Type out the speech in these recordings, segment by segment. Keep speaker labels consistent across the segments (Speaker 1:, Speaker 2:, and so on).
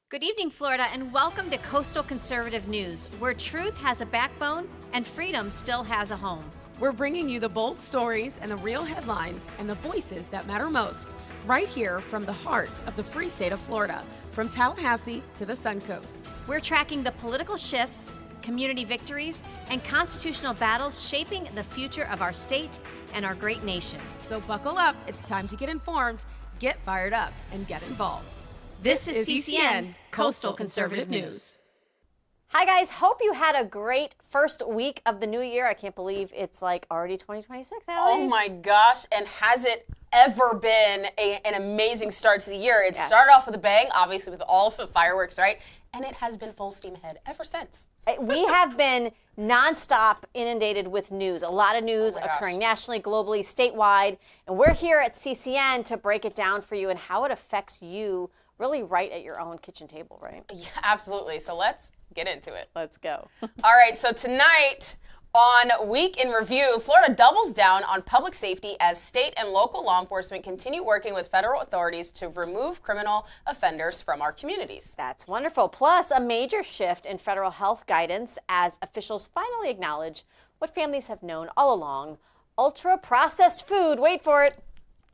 Speaker 1: Good evening, Florida, and welcome to Coastal Conservative News, where truth has a backbone and freedom still has a home.
Speaker 2: We're bringing you the bold stories and the real headlines and the voices that matter most, right here from the heart of the free state of Florida, from Tallahassee to the Suncoast.
Speaker 1: We're tracking the political shifts, community victories, and constitutional battles shaping the future of our state and our great nation.
Speaker 2: So buckle up, it's time to get informed, get fired up, and get involved.
Speaker 1: This is CCN, Coastal Conservative News.
Speaker 3: Hi guys, hope you had a great first week of the new year. I can't believe it's like already 2026.
Speaker 4: Oh my gosh, and has it ever been an amazing start to the year? It started off with a bang, obviously with all of the fireworks, right? And it has been full steam ahead ever since.
Speaker 3: We have been nonstop inundated with news. A lot of news occurring nationally, globally, statewide. And we're here at CCN to break it down for you and how it affects you really right at your own kitchen table, right?
Speaker 4: Yeah, absolutely. So let's get into it.
Speaker 3: Let's go.
Speaker 4: All right, so tonight on Week in Review, Florida doubles down on public safety as state and local law enforcement continue working with federal authorities to remove criminal offenders from our communities.
Speaker 3: That's wonderful. Plus, a major shift in federal health guidance as officials finally acknowledge what families have known all along. Ultra-processed food, wait for it,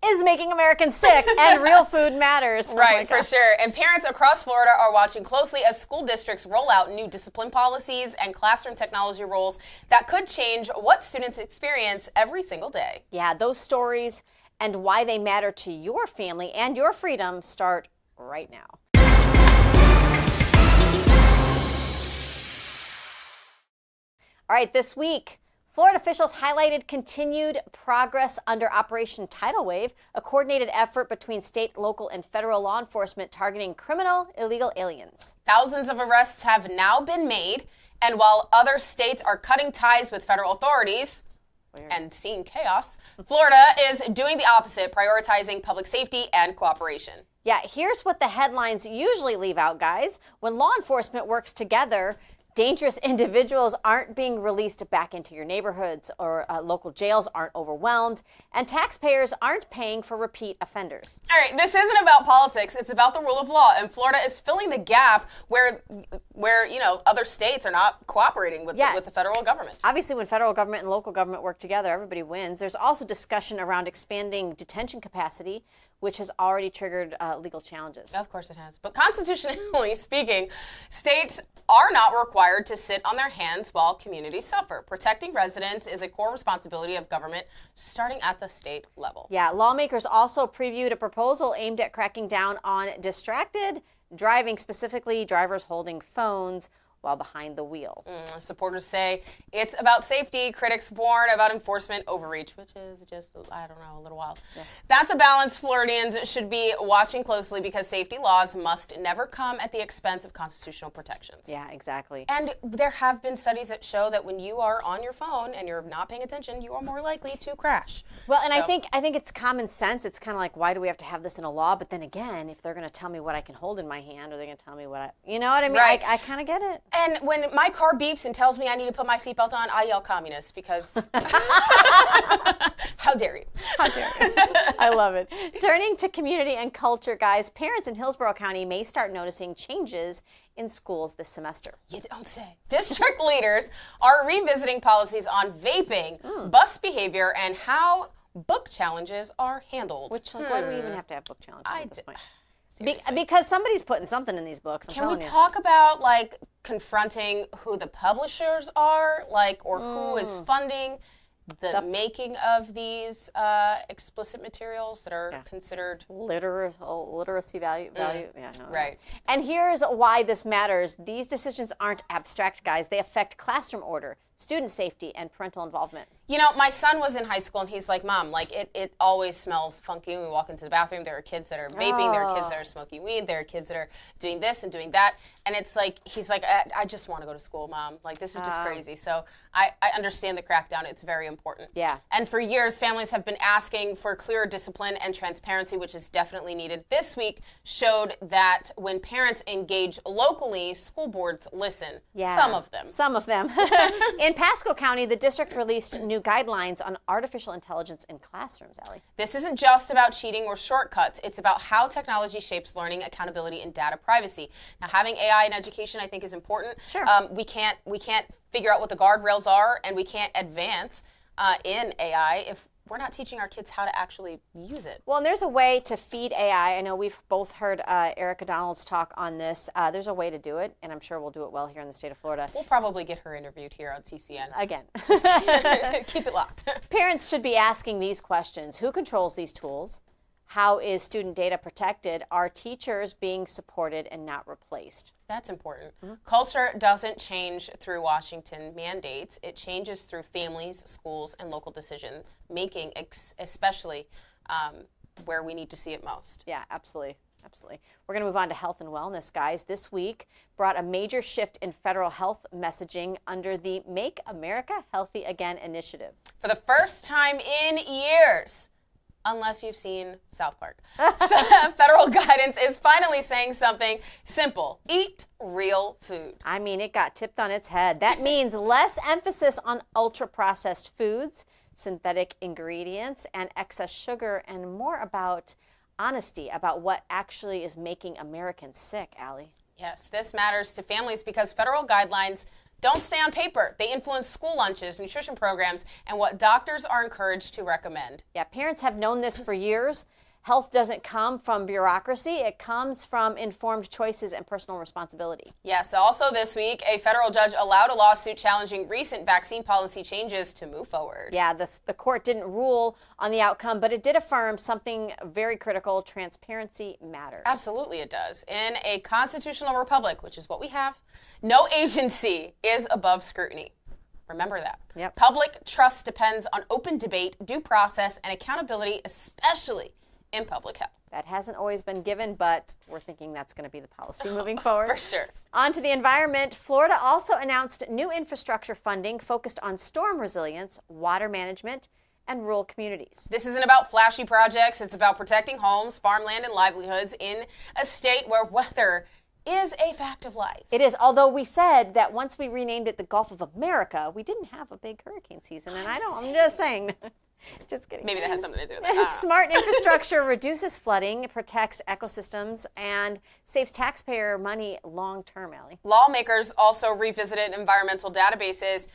Speaker 3: is making Americans sick, and real food matters.
Speaker 4: Right, for sure. And parents across Florida are watching closely as school districts roll out new discipline policies and classroom technology rules that could change what students experience every single day.
Speaker 3: Yeah, those stories and why they matter to your family and your freedom start right now. All right, this week, Florida officials highlighted continued progress under Operation Tidal Wave, a coordinated effort between state, local, and federal law enforcement targeting criminal illegal aliens.
Speaker 4: Thousands of arrests have now been made, and while other states are cutting ties with federal authorities and seeing chaos, Florida is doing the opposite, prioritizing public safety and cooperation.
Speaker 3: Yeah, here's what the headlines usually leave out, guys. When law enforcement works together, dangerous individuals aren't being released back into your neighborhoods, or local jails aren't overwhelmed, and taxpayers aren't paying for repeat offenders.
Speaker 4: All right, this isn't about politics. It's about the rule of law, and Florida is filling the gap where other states are not cooperating with the federal government.
Speaker 3: Obviously, when federal government and local government work together, everybody wins. There's also discussion around expanding detention capacity, which has already triggered legal challenges.
Speaker 4: Of course it has. But constitutionally speaking, states are not required to sit on their hands while communities suffer. Protecting residents is a core responsibility of government, starting at the state level.
Speaker 3: Yeah, lawmakers also previewed a proposal aimed at cracking down on distracted driving, specifically drivers holding phones while behind the wheel.
Speaker 4: Supporters say it's about safety. Critics warn about enforcement overreach, which is just, I don't know, a little wild. Yeah. That's a balance Floridians should be watching closely, because safety laws must never come at the expense of constitutional protections.
Speaker 3: Yeah, exactly.
Speaker 4: And there have been studies that show that when you are on your phone and you're not paying attention, you are more likely to crash.
Speaker 3: Well, and I think it's common sense. It's kind of like, why do we have to have this in a law? But then again, if they're going to tell me what I can hold in my hand, or they're going to tell me what you know what I mean?
Speaker 4: Right.
Speaker 3: I kind of get it.
Speaker 4: And when my car beeps and tells me I need to put my seatbelt on, I yell communist, because how dare you?
Speaker 3: How dare you? I love it. Turning to community and culture, guys, parents in Hillsborough County may start noticing changes in schools this semester.
Speaker 4: You don't say. District leaders are revisiting policies on vaping, bus behavior, and how book challenges are handled.
Speaker 3: Why do we even have to have book challenges at this point? Because somebody's putting something in these books.
Speaker 4: Can we talk about confronting who the publishers are, or who is funding the making of these explicit materials that are considered
Speaker 3: literacy value? Yeah, no,
Speaker 4: right.
Speaker 3: And here's why this matters. These decisions aren't abstract, guys. They affect classroom order, student safety, and parental involvement.
Speaker 4: You know, my son was in high school, and he's like, Mom, it always smells funky when we walk into the bathroom. There are kids that are vaping. There are kids that are smoking weed. There are kids that are doing this and doing that. And it's like, he's like, I just want to go to school, Mom. This is just crazy. So I understand the crackdown. It's very important.
Speaker 3: Yeah.
Speaker 4: And for years, families have been asking for clearer discipline and transparency, which is definitely needed. This week showed that when parents engage locally, school boards listen.
Speaker 3: Yeah.
Speaker 4: Some of them.
Speaker 3: Some of them. In Pasco County, the district released new new guidelines on artificial intelligence in classrooms, Allie.
Speaker 4: This isn't just about cheating or shortcuts. It's about how technology shapes learning, accountability, and data privacy. Now, having AI in education, I think, is important.
Speaker 3: Sure.
Speaker 4: We can't figure out what the guardrails are, and we can't advance in AI if we're not teaching our kids how to actually use it.
Speaker 3: Well, and there's a way to feed AI. I know we've both heard Erica Donald's talk on this. There's a way to do it, and I'm sure we'll do it well here in the state of Florida.
Speaker 4: We'll probably get her interviewed here on CCN.
Speaker 3: Again.
Speaker 4: Just keep it locked.
Speaker 3: Parents should be asking these questions. Who controls these tools? How is student data protected? Are teachers being supported and not replaced?
Speaker 4: That's important. Culture doesn't change through Washington mandates. It changes through families, schools, and local decision making, especially where we need to see it most.
Speaker 3: Yeah, absolutely. Absolutely. We're going to move on to health and wellness, guys. This week brought a major shift in federal health messaging under the Make America Healthy Again initiative.
Speaker 4: For the first time in years, unless you've seen South Park, federal guidance is finally saying something simple. Eat real food.
Speaker 3: I mean, it got tipped on its head. That means less emphasis on ultra-processed foods, synthetic ingredients, and excess sugar, and more about honesty about what actually is making Americans sick, Allie.
Speaker 4: Yes, this matters to families because federal guidelines don't stay on paper. They influence school lunches, nutrition programs, and what doctors are encouraged to recommend.
Speaker 3: Yeah, parents have known this for years. Health doesn't come from bureaucracy. It comes from informed choices and personal responsibility.
Speaker 4: Yes, also this week, a federal judge allowed a lawsuit challenging recent vaccine policy changes to move forward.
Speaker 3: Yeah, the court didn't rule on the outcome, but it did affirm something very critical. Transparency matters.
Speaker 4: Absolutely it does. In a constitutional republic, which is what we have, no agency is above scrutiny. Remember that.
Speaker 3: Yep.
Speaker 4: Public trust depends on open debate, due process, and accountability, especially in public health.
Speaker 3: That hasn't always been given, but we're thinking that's going to be the policy moving forward.
Speaker 4: For sure.
Speaker 3: On to the environment. Florida also announced new infrastructure funding focused on storm resilience, water management, and rural communities.
Speaker 4: This isn't about flashy projects. It's about protecting homes, farmland, and livelihoods in a state where weather is a fact of life.
Speaker 3: It is, although we said that once we renamed it the Gulf of America, we didn't have a big hurricane season, and I'm just saying. Just kidding.
Speaker 4: Maybe that has something to do with that.
Speaker 3: Smart infrastructure reduces flooding, protects ecosystems, and saves taxpayer money long term, Allie.
Speaker 4: Lawmakers also revisited environmental databases,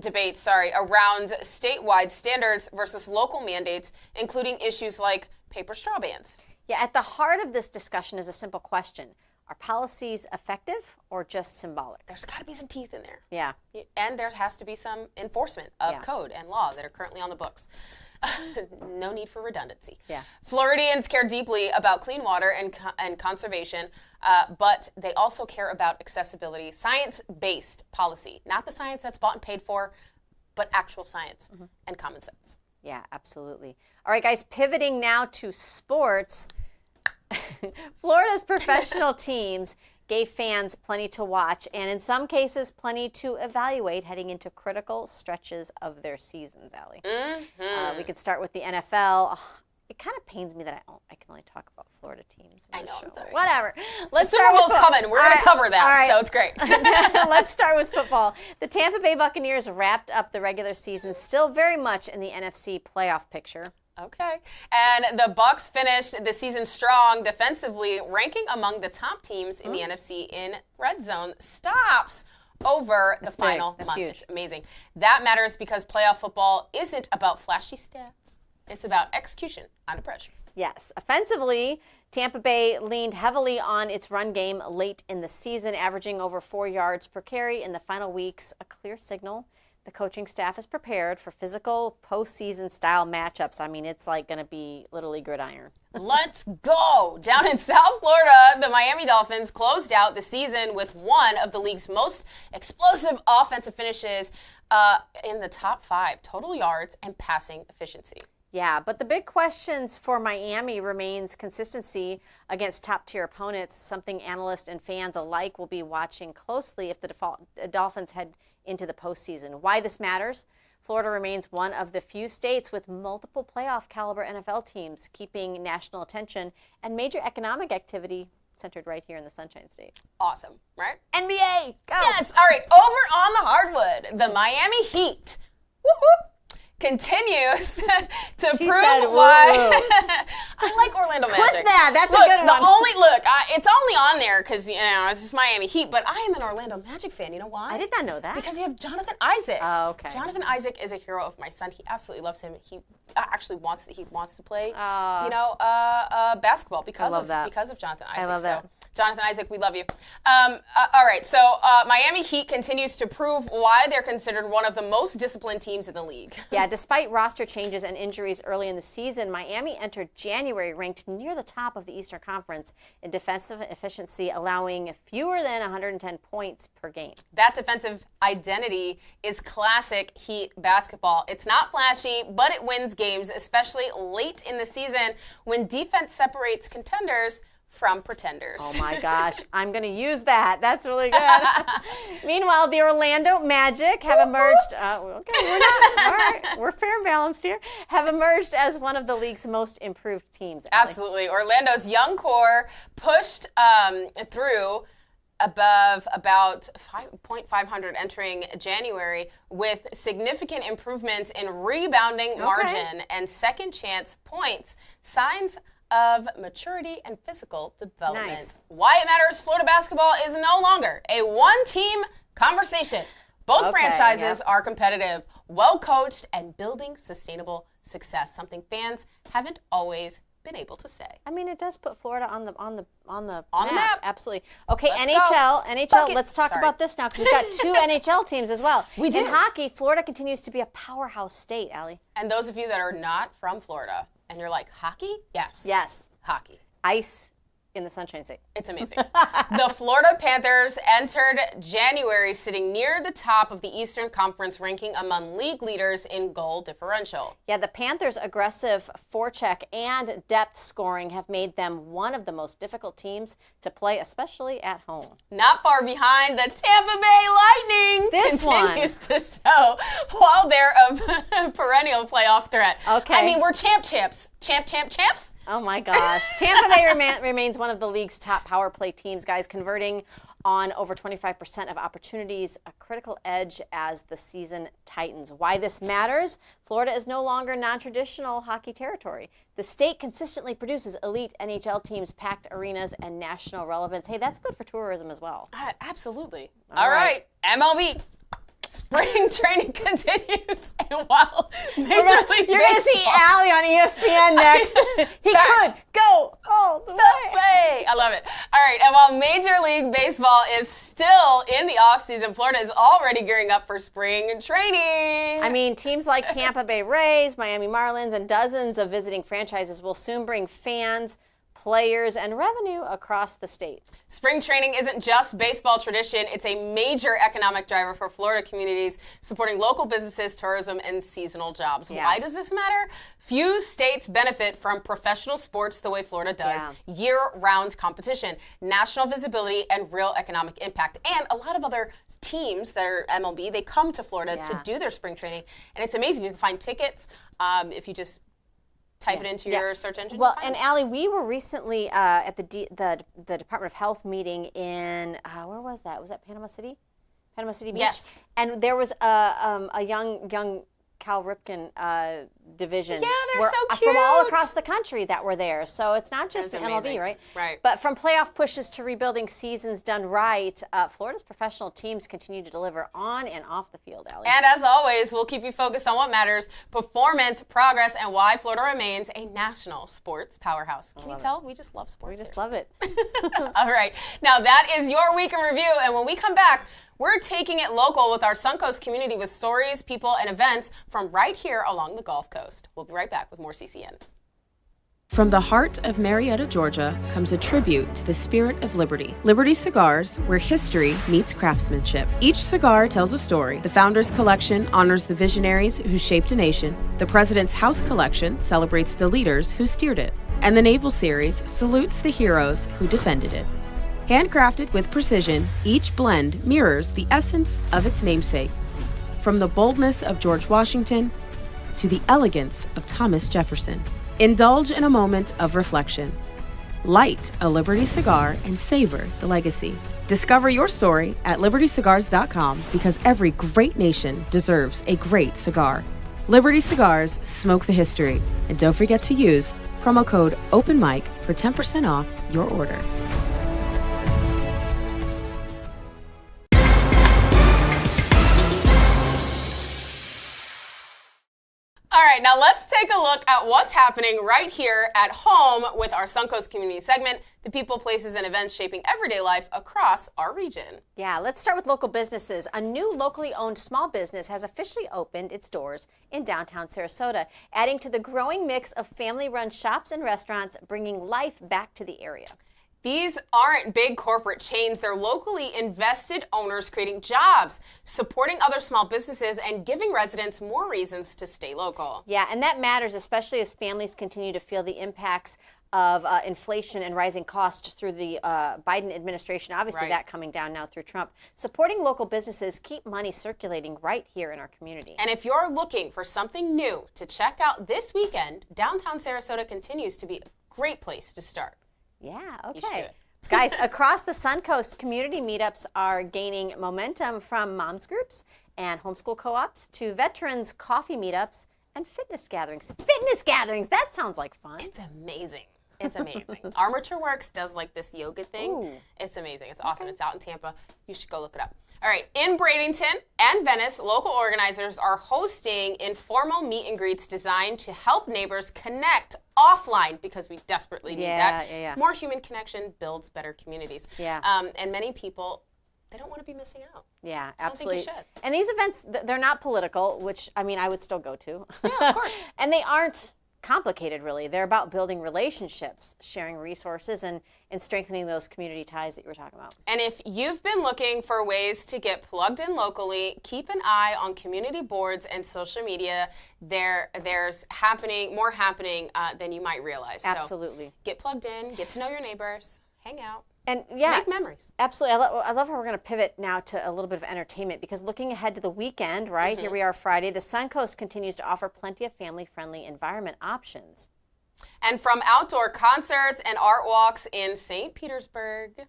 Speaker 4: debates around statewide standards versus local mandates, including issues like paper straw bans.
Speaker 3: Yeah, at the heart of this discussion is a simple question. Are policies effective or just symbolic?
Speaker 4: There's got to be some teeth in there.
Speaker 3: Yeah.
Speaker 4: And there has to be some enforcement of code and law that are currently on the books. No need for redundancy.
Speaker 3: Yeah.
Speaker 4: Floridians care deeply about clean water and conservation, but they also care about accessibility, science-based policy. Not the science that's bought and paid for, but actual science and common sense.
Speaker 3: Yeah, absolutely. All right, guys, pivoting now to sports. Florida's professional teams gave fans plenty to watch and in some cases plenty to evaluate heading into critical stretches of their seasons, Allie. We could start with the NFL. It kind of pains me that I can only talk about Florida teams.
Speaker 4: I know, I'm sorry.
Speaker 3: Whatever. Let's
Speaker 4: Super Bowl's coming. We're going to cover that, so it's great.
Speaker 3: Let's start with football. The Tampa Bay Buccaneers wrapped up the regular season, still very much in the NFC playoff picture.
Speaker 4: Okay. And the Bucs finished the season strong defensively, ranking among the top teams in the NFC in red zone stops over the final month.
Speaker 3: Huge.
Speaker 4: It's amazing. That matters because playoff football isn't about flashy stats. It's about execution under pressure.
Speaker 3: Yes. Offensively, Tampa Bay leaned heavily on its run game late in the season, averaging over 4 yards per carry in the final weeks, a clear signal. The coaching staff is prepared for physical postseason style matchups. I mean, it's like going to be literally gridiron.
Speaker 4: Let's go! Down in South Florida, the Miami Dolphins closed out the season with one of the league's most explosive offensive finishes in the top 5 total yards and passing efficiency.
Speaker 3: Yeah, but the big questions for Miami remains consistency against top-tier opponents, something analysts and fans alike will be watching closely if the Dolphins head into the postseason. Why this matters? Florida remains one of the few states with multiple playoff caliber NFL teams, keeping national attention and major economic activity centered right here in the Sunshine State.
Speaker 4: Awesome, right?
Speaker 3: NBA, go!
Speaker 4: Yes, all right, over on the hardwood, the Miami Heat. Whoop, whoop. continues to
Speaker 3: She
Speaker 4: prove
Speaker 3: said, woo,
Speaker 4: why.
Speaker 3: woo.
Speaker 4: I like Orlando Magic.
Speaker 3: Clip that. That's
Speaker 4: look,
Speaker 3: a good one.
Speaker 4: It's only on there because it's just Miami Heat, but I am an Orlando Magic fan. You know why?
Speaker 3: I did not know that.
Speaker 4: Because you have Jonathan Isaac.
Speaker 3: Oh, okay.
Speaker 4: Jonathan Isaac is a hero of my son. He absolutely loves him. He actually wants to play, basketball because of Jonathan Isaac.
Speaker 3: I love that.
Speaker 4: Jonathan Isaac, we love you. All right, so Miami Heat continues to prove why they're considered one of the most disciplined teams in the league.
Speaker 3: Yeah, despite roster changes and injuries early in the season, Miami entered January ranked near the top of the Eastern Conference in defensive efficiency, allowing fewer than 110 points per game.
Speaker 4: That defensive identity is classic Heat basketball. It's not flashy, but it wins games, especially late in the season when defense separates contenders from pretenders.
Speaker 3: Oh my gosh, I'm going to use that. That's really good. Meanwhile, the Orlando Magic have emerged, all right, we're fair balanced here, have emerged as one of the league's most improved teams. Allie.
Speaker 4: Absolutely. Orlando's young core pushed through above about 500 entering January with significant improvements in rebounding margin and second chance points, signs of maturity and physical development.
Speaker 3: Nice.
Speaker 4: Why it matters Florida basketball is no longer a one-team conversation. Both franchises are competitive, well-coached, and building sustainable success, something fans haven't always been able to say.
Speaker 3: I mean, it does put Florida on the
Speaker 4: map.
Speaker 3: Absolutely. Okay,
Speaker 4: Let's
Speaker 3: NHL.
Speaker 4: Bucket.
Speaker 3: Let's talk
Speaker 4: Sorry.
Speaker 3: about this now because we've got two NHL teams as well.
Speaker 4: We do.
Speaker 3: In hockey, Florida continues to be a powerhouse state, Allie.
Speaker 4: And those of you that are not from Florida and you're like, hockey? Yes.
Speaker 3: Yes.
Speaker 4: Hockey.
Speaker 3: Ice in the Sunshine State.
Speaker 4: It's amazing. The Florida Panthers entered January sitting near the top of the Eastern Conference ranking among league leaders in goal differential.
Speaker 3: Yeah, the Panthers' aggressive forecheck and depth scoring have made them one of the most difficult teams to play, especially at home.
Speaker 4: Not far behind, the Tampa Bay Lightning continues to show while they're a perennial playoff threat.
Speaker 3: Okay.
Speaker 4: I mean, we're champs. Champs.
Speaker 3: Oh my gosh. Tampa Bay remains one of the league's top power play teams, guys, converting on over 25% of opportunities, a critical edge as the season tightens. Why this matters? Florida is no longer non-traditional hockey territory. The state consistently produces elite NHL teams, packed arenas, and national relevance. Hey, that's good for tourism as well.
Speaker 4: Absolutely.
Speaker 3: All
Speaker 4: All right. MLB. Spring training continues, and while Major League
Speaker 3: You're going to see Allie on ESPN next. He could go all the way.
Speaker 4: I love it. All right, and while Major League Baseball is still in the offseason, Florida is already gearing up for spring training.
Speaker 3: I mean, teams like Tampa Bay Rays, Miami Marlins, and dozens of visiting franchises will soon bring fans, players, and revenue across the state.
Speaker 4: Spring training isn't just baseball tradition. It's a major economic driver for Florida communities, supporting local businesses, tourism, and seasonal jobs.
Speaker 3: Yeah.
Speaker 4: Why does this matter? Few states benefit from professional sports the way Florida does.
Speaker 3: Yeah.
Speaker 4: Year-round competition, national visibility, and real economic impact. And a lot of other teams that are MLB, they come to Florida to do their spring training. And it's amazing. You can find tickets if you just type it into your search engine.
Speaker 3: Well, and Allie, we were recently at the Department of Health meeting in where was that? Was that Panama City? Panama City Beach.
Speaker 4: Yes.
Speaker 3: And there was a young Cal Ripken division.
Speaker 4: Yeah, they're so
Speaker 3: from all
Speaker 4: cute.
Speaker 3: across the country that were there. So it's not just
Speaker 4: That's
Speaker 3: MLB,
Speaker 4: amazing.
Speaker 3: right?
Speaker 4: Right.
Speaker 3: But from playoff pushes to rebuilding seasons done right, Florida's professional teams continue to deliver on and off the field, Allie.
Speaker 4: And as always, we'll keep you focused on what matters, performance, progress, and why Florida remains a national sports powerhouse. Can you tell? We just love sports.
Speaker 3: We just love it.
Speaker 4: All right. Now that is your week in review. And when we come back, we're taking it local with our Suncoast community with stories, people, and events from right here along the Gulf Coast. We'll be right back with more CCN.
Speaker 2: From the heart of Marietta, Georgia, comes a tribute to the spirit of liberty. Liberty Cigars, where history meets craftsmanship. Each cigar tells a story. The Founders Collection honors the visionaries who shaped a nation. The President's House Collection celebrates the leaders who steered it. And the Naval Series salutes the heroes who defended it. Handcrafted with precision, each blend mirrors the essence of its namesake. From the boldness of George Washington to the elegance of Thomas Jefferson. Indulge in a moment of reflection. Light a Liberty cigar and savor the legacy. Discover your story at libertycigars.com because every great nation deserves a great cigar. Liberty Cigars, smoke the history. And don't forget to use promo code OPENMIC for 10% off your order.
Speaker 4: All right, now let's take a look at what's happening right here at home with our Suncoast community segment, the people, places, and events shaping everyday life across our region.
Speaker 3: Yeah, let's start with local businesses. A new locally owned small business has officially opened its doors in downtown Sarasota, adding to the growing mix of family-run shops and restaurants, bringing life back to the area.
Speaker 4: These aren't big corporate chains. They're locally invested owners creating jobs, supporting other small businesses, and giving residents more reasons to stay local.
Speaker 3: Yeah, and that matters, especially as families continue to feel the impacts of inflation and rising costs through the Biden administration. Obviously, that coming down now through Trump. Supporting local businesses keep money circulating right here in our community.
Speaker 4: And if you're looking for something new to check out this weekend, downtown Sarasota continues to be a great place to start.
Speaker 3: Yeah,
Speaker 4: You should do
Speaker 3: okay.
Speaker 4: it.
Speaker 3: Guys, across the Suncoast, community meetups are gaining momentum, from moms groups and homeschool co-ops to veterans coffee meetups and fitness gatherings. Fitness gatherings, that sounds like fun.
Speaker 4: It's amazing. It's amazing. Armature Works does like this yoga thing.
Speaker 3: Ooh.
Speaker 4: It's amazing. It's awesome. It's out in Tampa. You should go look it up. All right, in Bradenton and Venice, local organizers are hosting informal meet and greets designed to help neighbors connect offline, because we desperately need that.
Speaker 3: Yeah.
Speaker 4: More human connection builds better communities.
Speaker 3: Yeah.
Speaker 4: And many people, they don't want to be missing out.
Speaker 3: Yeah,
Speaker 4: I don't think you
Speaker 3: absolutely.
Speaker 4: should.
Speaker 3: And these events, they're not political, which, I mean, I would still go to.
Speaker 4: Yeah, of course.
Speaker 3: And they aren't complicated, really. They're about building relationships, sharing resources, and strengthening those community ties that you were talking about.
Speaker 4: And if you've been looking for ways to get plugged in locally, keep an eye on community boards and social media. There's more happening than you might realize.
Speaker 3: Absolutely.
Speaker 4: So get plugged in, get to know your neighbors, hang out,
Speaker 3: And yeah,
Speaker 4: make memories.
Speaker 3: absolutely. I love how we're going to pivot now to a little bit of entertainment, because looking ahead to the weekend, right? Here we are Friday. The Suncoast continues to offer plenty of family-friendly environment options.
Speaker 4: And from outdoor concerts and art walks in St. Petersburg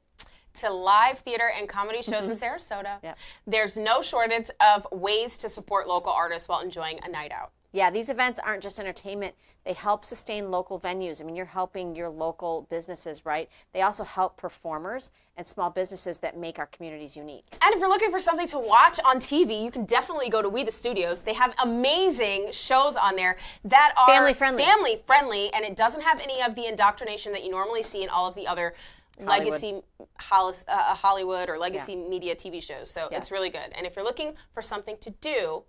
Speaker 4: to live theater and comedy shows in Sarasota, there's no shortage of ways to support local artists while enjoying a night out.
Speaker 3: Yeah, these events aren't just entertainment. They help sustain local venues. I mean, you're helping your local businesses, right? They also help performers and small businesses that make our communities unique.
Speaker 4: And if you're looking for something to watch on TV, you can definitely go to We The Studios. They have amazing shows on there that are family-friendly, and it doesn't have any of the indoctrination that you normally see in all of the other legacy Hollywood or legacy media TV shows. So it's really good. And if you're looking for something to do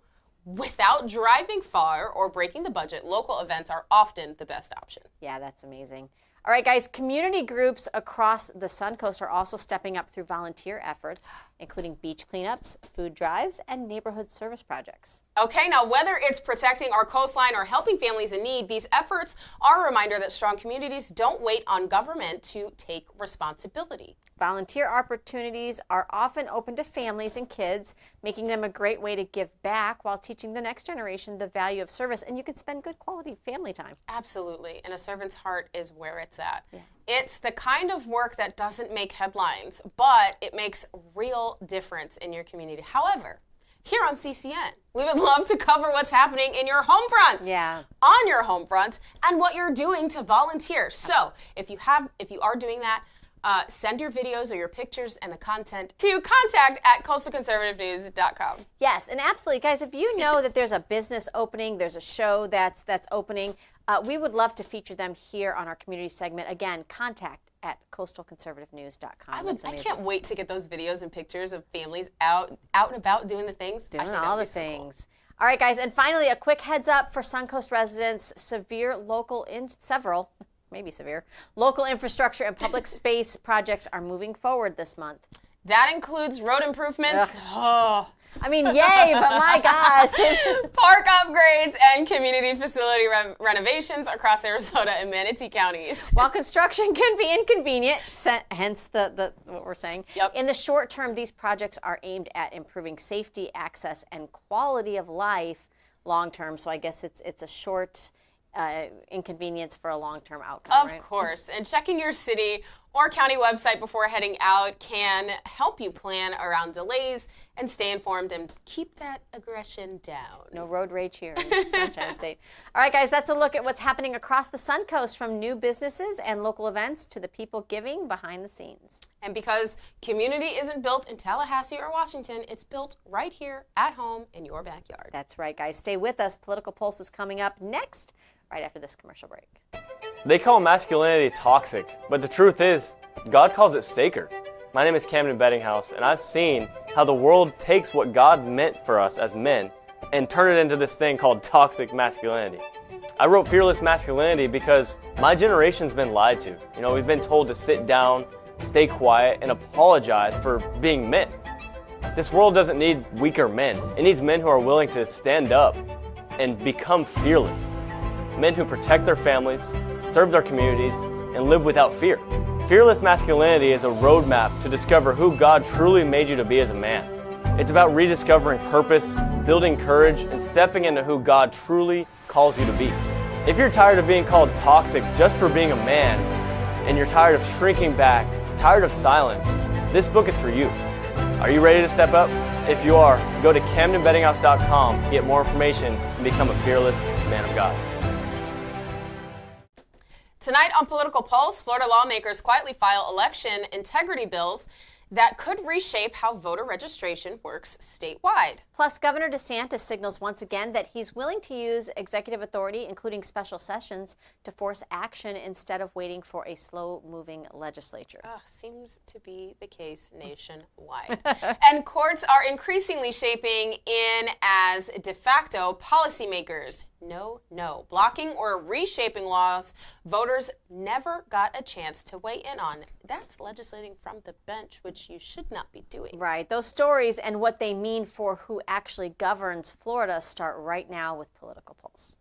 Speaker 4: without driving far or breaking the budget, local events are often the best option.
Speaker 3: Yeah, that's amazing. All right, guys, community groups across the Suncoast are also stepping up through volunteer efforts, including beach cleanups, food drives, and neighborhood service projects.
Speaker 4: Okay, now whether it's protecting our coastline or helping families in need, these efforts are a reminder that strong communities don't wait on government to take responsibility.
Speaker 3: Volunteer opportunities are often open to families and kids, making them a great way to give back while teaching the next generation the value of service. And you can spend good quality family time.
Speaker 4: Absolutely. And a servant's heart is where it's at. Yeah. It's the kind of work that doesn't make headlines, but it makes real difference in your community. However, here on CCN, we would love to cover what's happening in your home front, on your home front, and what you're doing to volunteer. So if you are doing that, send your videos or your pictures and the content to contact@coastalconservativenews.com.
Speaker 3: Yes, and absolutely. Guys, if you know that there's a business opening, there's a show that's opening, we would love to feature them here on our community segment. Again, contact@coastalconservativenews.com.
Speaker 4: I can't wait to get those videos and pictures of families out and about doing the things.
Speaker 3: Doing all the things. Cool. All right, guys, and finally, a quick heads up for Suncoast residents. Local infrastructure and public space projects are moving forward this month.
Speaker 4: That includes road improvements. Oh.
Speaker 3: I mean, yay, but my gosh.
Speaker 4: Park upgrades and community facility renovations across Sarasota and Manatee counties.
Speaker 3: While construction can be inconvenient, hence the what we're saying, in the short term, these projects are aimed at improving safety, access, and quality of life long term. So I guess it's a short inconvenience for a long-term outcome,
Speaker 4: Of course. And checking your city or county website before heading out can help you plan around delays and stay informed and keep that aggression down.
Speaker 3: No road rage here in Sunshine State. All right, guys, that's a look at what's happening across the Suncoast, from new businesses and local events to the people giving behind the scenes.
Speaker 4: And because community isn't built in Tallahassee or Washington, it's built right here at home in your backyard.
Speaker 3: That's right, guys. Stay with us. Political Pulse is coming up next, right after this commercial break.
Speaker 5: They call masculinity toxic, but the truth is, God calls it sacred. My name is Camden Bettinghouse, and I've seen how the world takes what God meant for us as men and turn it into this thing called toxic masculinity. I wrote Fearless Masculinity because my generation's been lied to. You know, we've been told to sit down, stay quiet, and apologize for being men. This world doesn't need weaker men. It needs men who are willing to stand up and become fearless. Men who protect their families, serve their communities, and live without fear. Fearless Masculinity is a roadmap to discover who God truly made you to be as a man. It's about rediscovering purpose, building courage, and stepping into who God truly calls you to be. If you're tired of being called toxic just for being a man, and you're tired of shrinking back, tired of silence, this book is for you. Are you ready to step up? If you are, go to CamdenBettinghouse.com to get more information and become a fearless man of God.
Speaker 4: Tonight on Political Pulse, Florida lawmakers quietly file election integrity bills that could reshape how voter registration works statewide.
Speaker 3: Plus, Governor DeSantis signals once again that he's willing to use executive authority, including special sessions, to force action instead of waiting for a slow-moving legislature.
Speaker 4: Seems to be the case nationwide. And courts are increasingly shaping in as de facto policymakers. No. Blocking or reshaping laws voters never got a chance to weigh in on. That's legislating from the bench, which you should not be doing.
Speaker 3: Right. Those stories and what they mean for who actually governs Florida start right now with Political Pulse.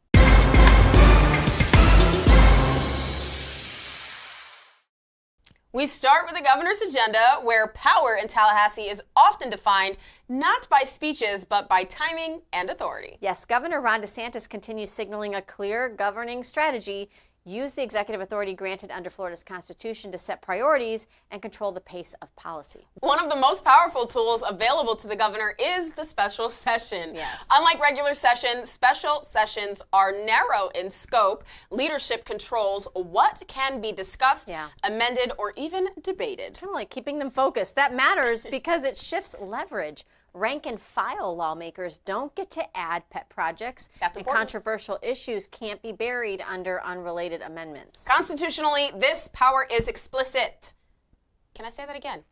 Speaker 4: We start with the governor's agenda, where power in Tallahassee is often defined not by speeches, but by timing and authority.
Speaker 3: Yes, Governor Ron DeSantis continues signaling a clear governing strategy. Use the executive authority granted under Florida's Constitution to set priorities and control the pace of policy.
Speaker 4: One of the most powerful tools available to the governor is the special session.
Speaker 3: Yes.
Speaker 4: Unlike regular sessions, special sessions are narrow in scope. Leadership controls what can be discussed, amended, or even debated.
Speaker 3: Kind of like keeping them focused. That matters because it shifts leverage. Rank and file lawmakers don't get to add pet projects, and controversial issues can't be buried under unrelated amendments.
Speaker 4: Constitutionally, this power is explicit. Can I say that again?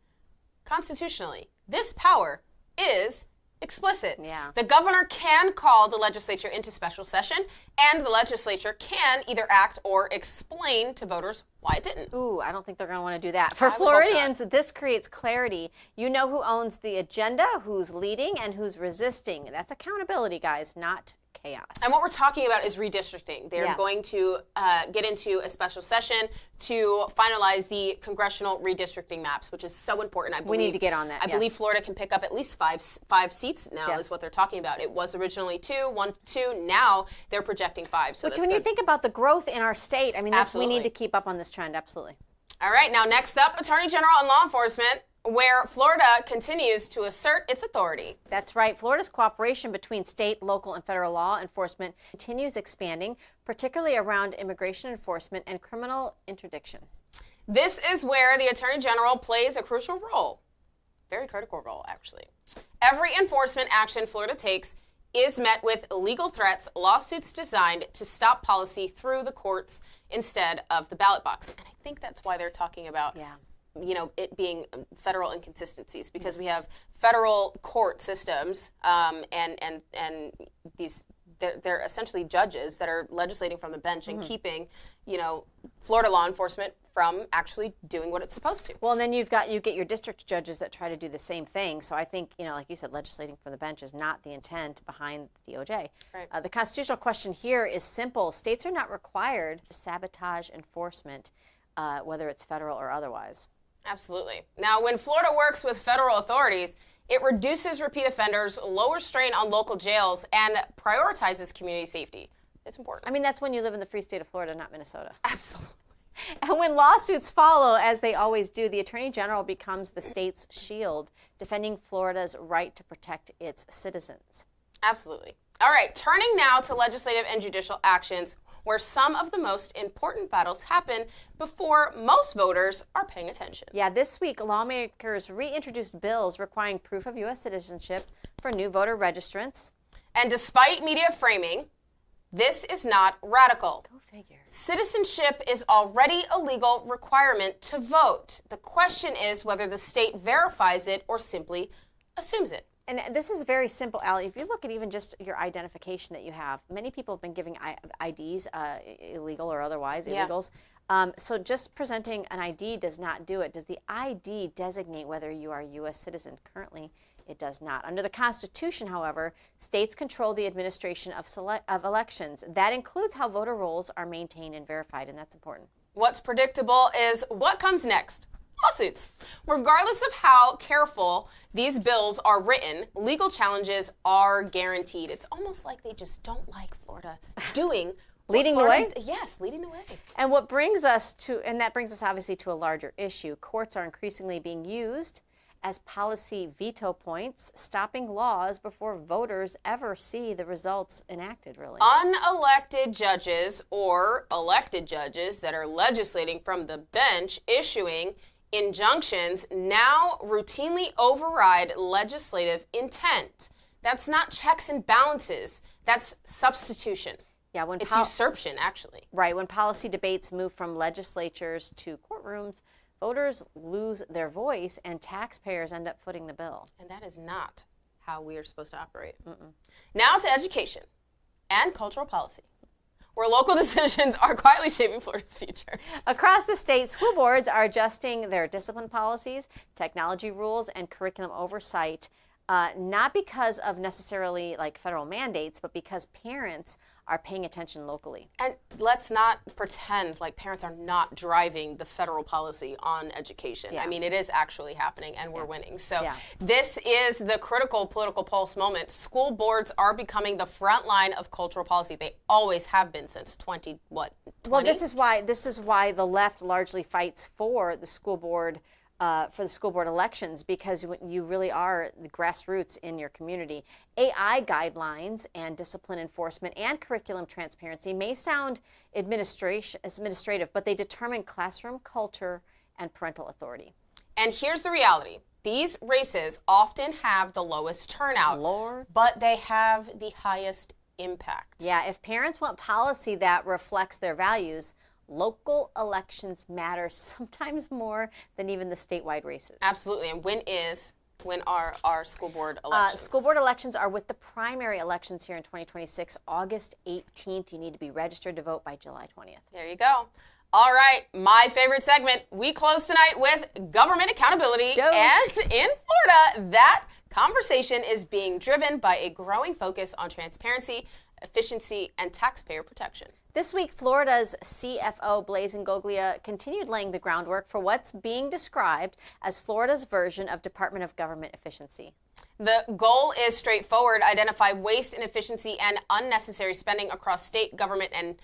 Speaker 4: Constitutionally, this power is explicit.
Speaker 3: Yeah.
Speaker 4: The governor can call the legislature into special session, and the legislature can either act or explain to voters why it didn't.
Speaker 3: Ooh, I don't think they're going to want to do that. For Floridians, this creates clarity. You know who owns the agenda, who's leading, and who's resisting. That's accountability, guys, not chaos.
Speaker 4: And what we're talking about is redistricting. They're going to get into a special session to finalize the congressional redistricting maps, which is so important. I believe,
Speaker 3: we need to get on that.
Speaker 4: I believe Florida can pick up at least five seats now, is what they're talking about. It was originally two. Now they're projecting 5. So
Speaker 3: which, when you think about the growth in our state, I mean, we need to keep up on this trend. Absolutely.
Speaker 4: All right. Now, next up, Attorney General and law enforcement, where Florida continues to assert its authority.
Speaker 3: That's right. Florida's cooperation between state, local, and federal law enforcement continues expanding, particularly around immigration enforcement and criminal interdiction.
Speaker 4: This is where the Attorney General plays a crucial role. Very critical role, actually. Every enforcement action Florida takes is met with legal threats, lawsuits designed to stop policy through the courts instead of the ballot box. And I think that's why they're talking about it being federal inconsistencies, because we have federal court systems and these they're essentially judges that are legislating from the bench and keeping Florida law enforcement from actually doing what it's supposed to.
Speaker 3: Well, and then you get your district judges that try to do the same thing. So I think, like you said, legislating from the bench is not the intent behind the DOJ. Right. The constitutional question here is simple. States are not required to sabotage enforcement, whether it's federal or otherwise.
Speaker 4: Absolutely. Now, when Florida works with federal authorities, it reduces repeat offenders, lowers strain on local jails, and prioritizes community safety. It's important.
Speaker 3: I mean, that's when you live in the free state of Florida, not Minnesota.
Speaker 4: Absolutely.
Speaker 3: And when lawsuits follow, as they always do, the Attorney General becomes the state's shield, defending Florida's right to protect its citizens.
Speaker 4: Absolutely. All right, turning now to legislative and judicial actions, where some of the most important battles happen before most voters are paying attention.
Speaker 3: Yeah, this week, lawmakers reintroduced bills requiring proof of U.S. citizenship for new voter registrants.
Speaker 4: And despite media framing, this is not radical.
Speaker 3: Go figure.
Speaker 4: Citizenship is already a legal requirement to vote. The question is whether the state verifies it or simply assumes it.
Speaker 3: And this is very simple, Allie. If you look at even just your identification that you have, many people have been giving IDs, illegal or otherwise, illegals. So just presenting an ID does not do it. Does the ID designate whether you are a U.S. citizen? Currently, it does not. Under the Constitution, however, states control the administration of elections. That includes how voter rolls are maintained and verified, and that's important.
Speaker 4: What's predictable is what comes next. Lawsuits. Regardless of how careful these bills are written, legal challenges are guaranteed. It's almost like they just don't like Florida doing
Speaker 3: leading the way?
Speaker 4: Yes, leading the way.
Speaker 3: And that brings us obviously to a larger issue. Courts are increasingly being used as policy veto points, stopping laws before voters ever see the results enacted, really.
Speaker 4: Unelected judges or elected judges that are legislating from the bench issuing injunctions now routinely override legislative intent. That's not checks and balances. That's substitution.
Speaker 3: Yeah,
Speaker 4: it's usurpation, actually.
Speaker 3: Right. When policy debates move from legislatures to courtrooms, voters lose their voice and taxpayers end up footing the bill.
Speaker 4: And that is not how we are supposed to operate. Now to education and cultural policy, where local decisions are quietly shaping Florida's future.
Speaker 3: Across the state, school boards are adjusting their discipline policies, technology rules, and curriculum oversight, not because of necessarily like federal mandates, but because parents are paying attention locally.
Speaker 4: And let's not pretend like parents are not driving the federal policy on education.
Speaker 3: Yeah.
Speaker 4: I mean, it is actually happening, and we're winning. So
Speaker 3: Yeah.
Speaker 4: this is the critical political pulse moment. School boards are becoming the front line of cultural policy. They always have been since 20.
Speaker 3: Well, this is why the left largely fights for the school board. For the school board elections, because you really are the grassroots in your community. AI guidelines and discipline enforcement and curriculum transparency may sound administrative, but they determine classroom culture and parental authority.
Speaker 4: And here's the reality. These races often have the lowest turnout,
Speaker 3: Lord.
Speaker 4: but they have the highest impact.
Speaker 3: Yeah, if parents want policy that reflects their values, local elections matter sometimes more than even the statewide races.
Speaker 4: Absolutely. And when are our school board elections?
Speaker 3: School board elections are with the primary elections here in 2026, August 18th. You need to be registered to vote by July 20th.
Speaker 4: There you go. All right, my favorite segment. We close tonight with government accountability. And in Florida, that conversation is being driven by a growing focus on transparency, efficiency, and taxpayer protection.
Speaker 3: This week, Florida's CFO, Blaise Ingoglia, continued laying the groundwork for what's being described as Florida's version of Department of Government Efficiency.
Speaker 4: The goal is straightforward: identify waste, inefficiency, and unnecessary spending across state government and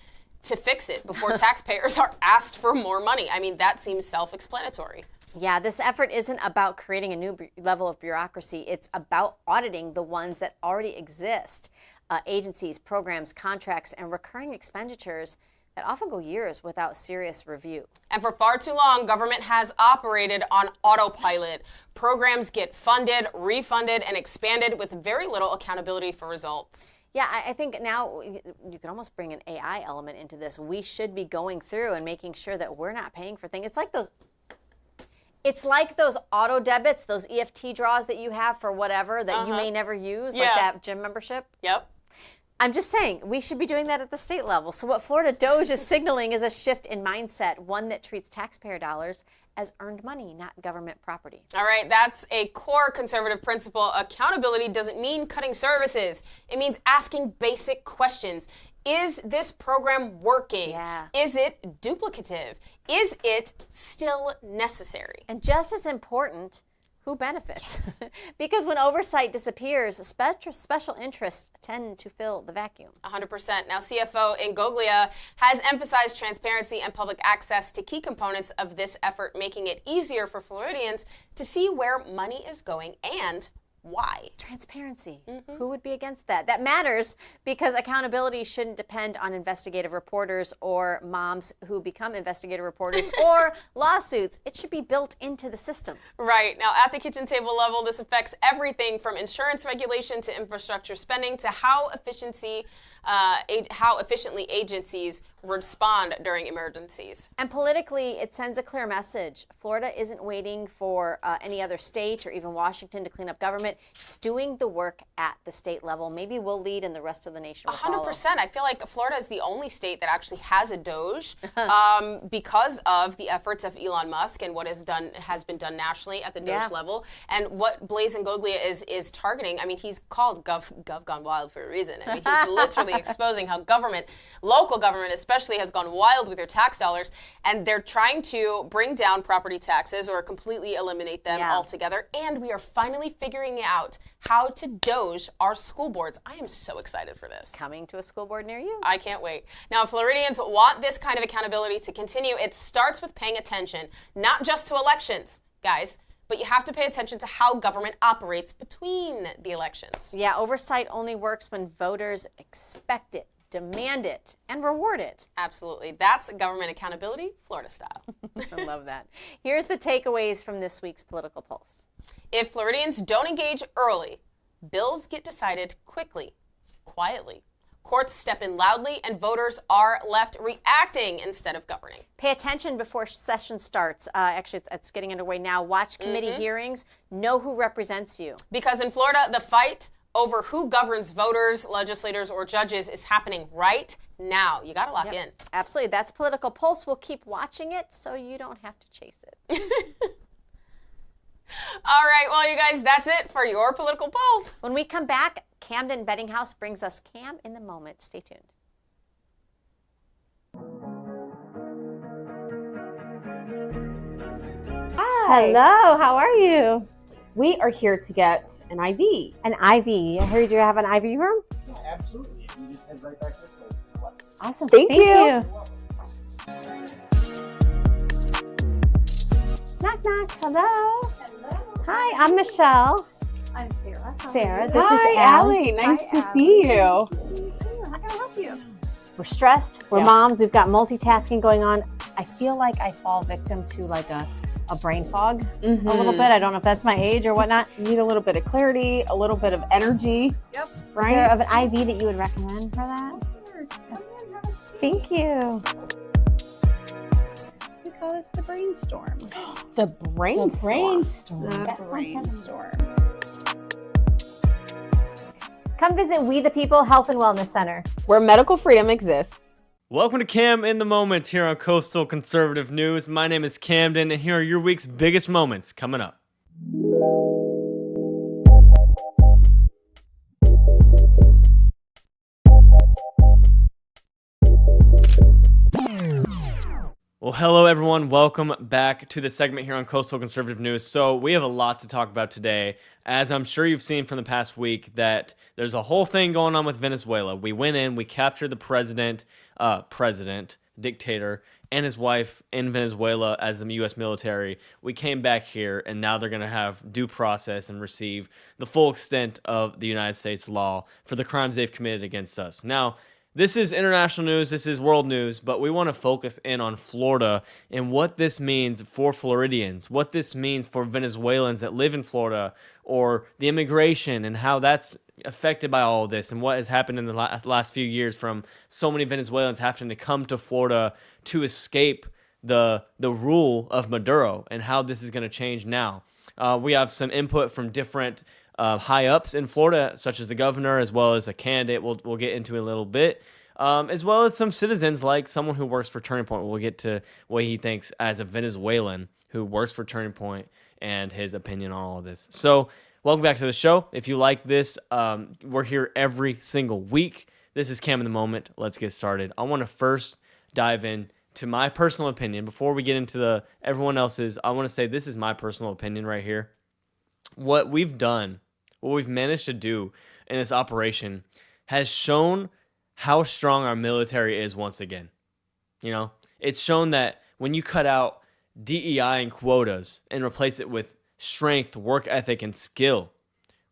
Speaker 4: to fix it before taxpayers are asked for more money. I mean, that seems self-explanatory.
Speaker 3: Yeah, this effort isn't about creating a new level of bureaucracy. It's about auditing the ones that already exist. Agencies, programs, contracts, and recurring expenditures that often go years without serious review.
Speaker 4: And for far too long, government has operated on autopilot. Programs get funded, refunded, and expanded with very little accountability for results.
Speaker 3: Yeah, I think now you can almost bring an AI element into this. We should be going through and making sure that we're not paying for things. It's like those auto debits, those EFT draws that you have for whatever that you may never use, like that gym membership.
Speaker 4: Yep.
Speaker 3: I'm just saying, we should be doing that at the state level. So what Florida DOJ is signaling is a shift in mindset, one that treats taxpayer dollars as earned money, not government property.
Speaker 4: All right, that's a core conservative principle. Accountability doesn't mean cutting services. It means asking basic questions. Is this program working?
Speaker 3: Yeah.
Speaker 4: Is it duplicative? Is it still necessary?
Speaker 3: And just as important, who benefits? Because when oversight disappears, special interests tend to fill the vacuum.
Speaker 4: 100%. Now, CFO Ingoglia has emphasized transparency and public access to key components of this effort, making it easier for Floridians to see where money is going and why.
Speaker 3: Transparency. Who would be against that? That matters because accountability shouldn't depend on investigative reporters or moms who become investigative reporters or lawsuits. It should be built into the system.
Speaker 4: Right. Now, at the kitchen table level, this affects everything from insurance regulation to infrastructure spending to how efficiently agencies respond during emergencies.
Speaker 3: And politically, it sends a clear message. Florida isn't waiting for any other state or even Washington to clean up government. It's doing the work at the state level. Maybe we'll lead and the rest of the nation will follow.
Speaker 4: 100%. I feel like Florida is the only state that actually has a Doge because of the efforts of Elon Musk and what has been done nationally at the Doge level. And what Blaise Ingoglia is targeting, I mean, he's called Gov Gone Wild for a reason. I mean, he's literally exposing how local government especially, has gone wild with their tax dollars, and they're trying to bring down property taxes or completely eliminate them altogether. And we are finally figuring out how to Doge our school boards. I am so excited for this.
Speaker 3: Coming to a school board near you.
Speaker 4: I can't wait. Now, if Floridians want this kind of accountability to continue, it starts with paying attention, not just to elections, guys, but you have to pay attention to how government operates between the elections.
Speaker 3: Yeah, oversight only works when voters expect it, demand it, and reward it.
Speaker 4: Absolutely. That's government accountability, Florida style.
Speaker 3: I love that. Here's the takeaways from this week's Political Pulse.
Speaker 4: If Floridians don't engage early, bills get decided quickly, quietly. Courts step in loudly, and voters are left reacting instead of governing.
Speaker 3: Pay attention before session starts. Actually, it's getting underway now. Watch committee hearings. Know who represents you.
Speaker 4: Because in Florida, the fight over who governs voters, legislators, or judges is happening right now. You got to lock in.
Speaker 3: Absolutely. That's Political Pulse. We'll keep watching it so you don't have to chase it.
Speaker 4: All right. Well, you guys, that's it for your Political Pulse.
Speaker 3: When we come back, Camden Betting House brings us Cam in the Moment. Stay tuned.
Speaker 6: Hi.
Speaker 3: Hello. How are you?
Speaker 6: We are here to get an IV.
Speaker 3: An IV. I heard you have an IV room?
Speaker 7: Yeah, absolutely. You just head right back this way.
Speaker 3: Awesome.
Speaker 6: Thank you.
Speaker 3: Knock, knock. Hello. Hi, I'm Michelle.
Speaker 8: I'm Sarah.
Speaker 3: Sarah, this
Speaker 6: Hi,
Speaker 3: is Al.
Speaker 6: Allie. Nice to see you.
Speaker 8: How can I help you?
Speaker 3: We're stressed. We're moms. We've got multitasking going on. I feel like I fall victim to like a brain fog a little bit. I don't know if that's my age or whatnot.
Speaker 6: You need a little bit of clarity, a little bit of energy.
Speaker 8: Yep.
Speaker 3: Right? Is there of an IV that you would recommend for that?
Speaker 8: Of course. Come in, have a seat.
Speaker 3: Thank you.
Speaker 8: We call this the brainstorm.
Speaker 6: The brainstorm.
Speaker 8: The brainstorm.
Speaker 3: Come visit We the People Health and Wellness Center.
Speaker 6: Where medical freedom exists.
Speaker 5: Welcome to Cam in the Moment here on Coastal Conservative News. My name is Camden, and here are your week's biggest moments coming up. Well, hello everyone. Welcome back to the segment here on Coastal Conservative News. So we have a lot to talk about today. As I'm sure you've seen from the past week, that there's a whole thing going on with Venezuela. We went in, we captured the dictator, and his wife in Venezuela as the U.S. military. We came back here, and now they're going to have due process and receive the full extent of the United States law for the crimes they've committed against us. Now, this is international news, this is world news, but we want to focus in on Florida and what this means for Floridians, what this means for Venezuelans that live in Florida, or the immigration and how that's affected by all of this, and what has happened in the last few years from so many Venezuelans having to come to Florida to escape the rule of Maduro, and how this is going to change now. We have some input from different high-ups in Florida, such as the governor, as well as a candidate we'll get into in a little bit, as well as some citizens, like someone who works for Turning Point. We'll get to what he thinks as a Venezuelan who works for Turning Point and his opinion on all of this. So welcome back to the show. If you like this, we're here every single week. This is Cam in the Moment. Let's get started. I want to first dive in to my personal opinion. Before we get into everyone else's, I want to say this is my personal opinion right here. what we've done, what we've managed to do in this operation has shown how strong our military is once again. You know, it's shown that when you cut out DEI and quotas and replace it with strength, work ethic, and skill,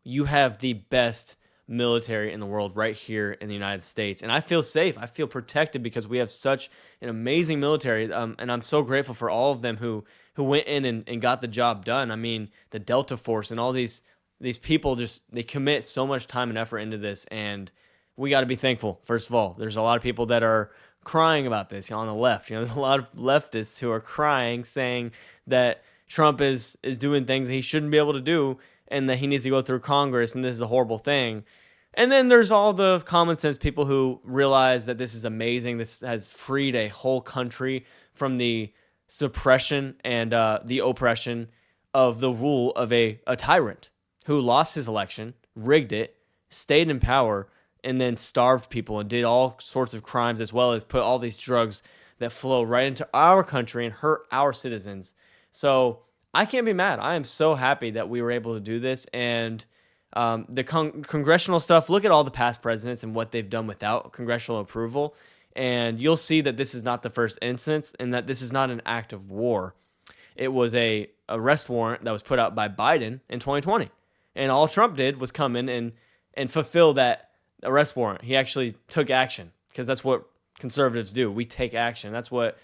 Speaker 5: you have the best military in the world right here in the United States. And I feel safe. I feel protected because we have such an amazing military. And I'm so grateful for all of them who went in and got the job done. I mean, the Delta Force and all these people they commit so much time and effort into this. And we got to be thankful. First of all, there's a lot of people that are crying about this on the left. There's a lot of leftists who are crying, saying that Trump is doing things that he shouldn't be able to do and that he needs to go through Congress and this is a horrible thing. And then there's all the common sense people who realize that this is amazing. This has freed a whole country from the suppression and the oppression of the rule of a tyrant who lost his election, rigged it, stayed in power, and then starved people and did all sorts of crimes, as well as put all these drugs that flow right into our country and hurt our citizens. So I can't be mad. I am so happy that we were able to do this. And the congressional stuff, look at all the past presidents and what they've done without congressional approval. And you'll see that this is not the first instance and that this is not an act of war. It was a arrest warrant that was put out by Biden in 2020. And all Trump did was come in and fulfill that arrest warrant. He actually took action because that's what conservatives do. We take action. That's what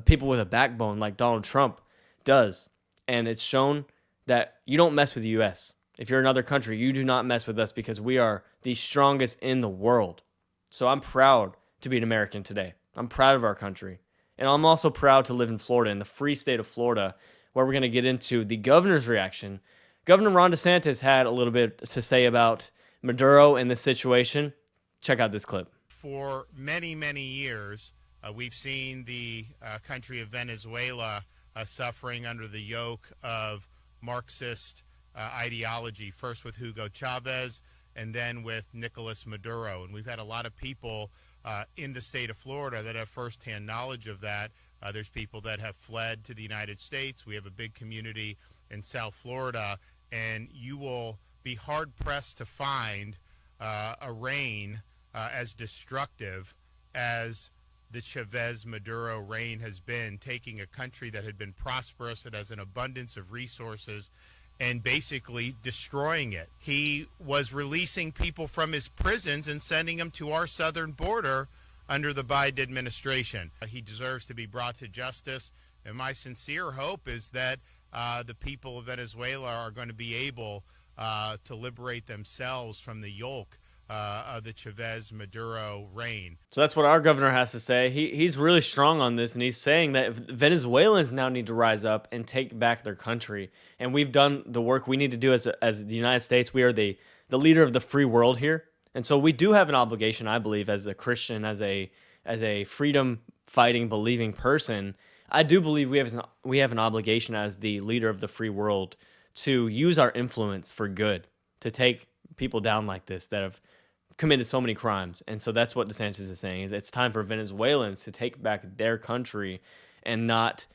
Speaker 5: people with a backbone like Donald Trump does. And it's shown that you don't mess with the U.S. If you're another country, you do not mess with us because we are the strongest in the world. So I'm proud to be an American today. I'm proud of our country. And I'm also proud to live in Florida, in the free state of Florida, where we're going to get into the governor's reaction. Governor Ron DeSantis had a little bit to say about Maduro and this situation. Check out this clip.
Speaker 9: For many, many years, we've seen the country of Venezuela suffering under the yoke of Marxist ideology, first with Hugo Chavez and then with Nicolas Maduro. And we've had a lot of people in the state of Florida that have firsthand knowledge of that. There's people that have fled to the United States. We have a big community in South Florida, and you will be hard-pressed to find a reign as destructive as the Chavez-Maduro reign has been, taking a country that had been prosperous, that has an abundance of resources, and basically destroying it. He was releasing people from his prisons and sending them to our southern border under the Biden administration. He deserves to be brought to justice, and my sincere hope is that the people of Venezuela are going to be able to liberate themselves from the yoke of the Chavez-Maduro reign.
Speaker 5: So that's what our governor has to say. He's really strong on this, and he's saying that Venezuelans now need to rise up and take back their country. And we've done the work we need to do as the United States. We are the leader of the free world here. And so we do have an obligation, I believe, as a Christian, as a freedom-fighting, believing person. I do believe we have an obligation as the leader of the free world to use our influence for good, to take people down like this that have committed so many crimes. And so that's what DeSantis is saying, is it's time for Venezuelans to take back their country and not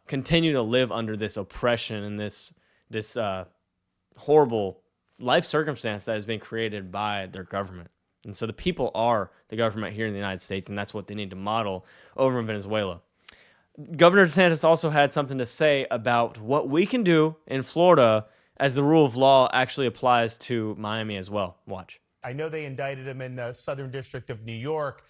Speaker 5: continue to live under this oppression and this horrible life circumstance that has been created by their government. And so the people are the government here in the United States, and that's what they need to model over in Venezuela. Governor DeSantis also had something to say about what we can do in Florida as the rule of law actually applies to Miami as well. Watch.
Speaker 9: I know they indicted him in the Southern District of New York.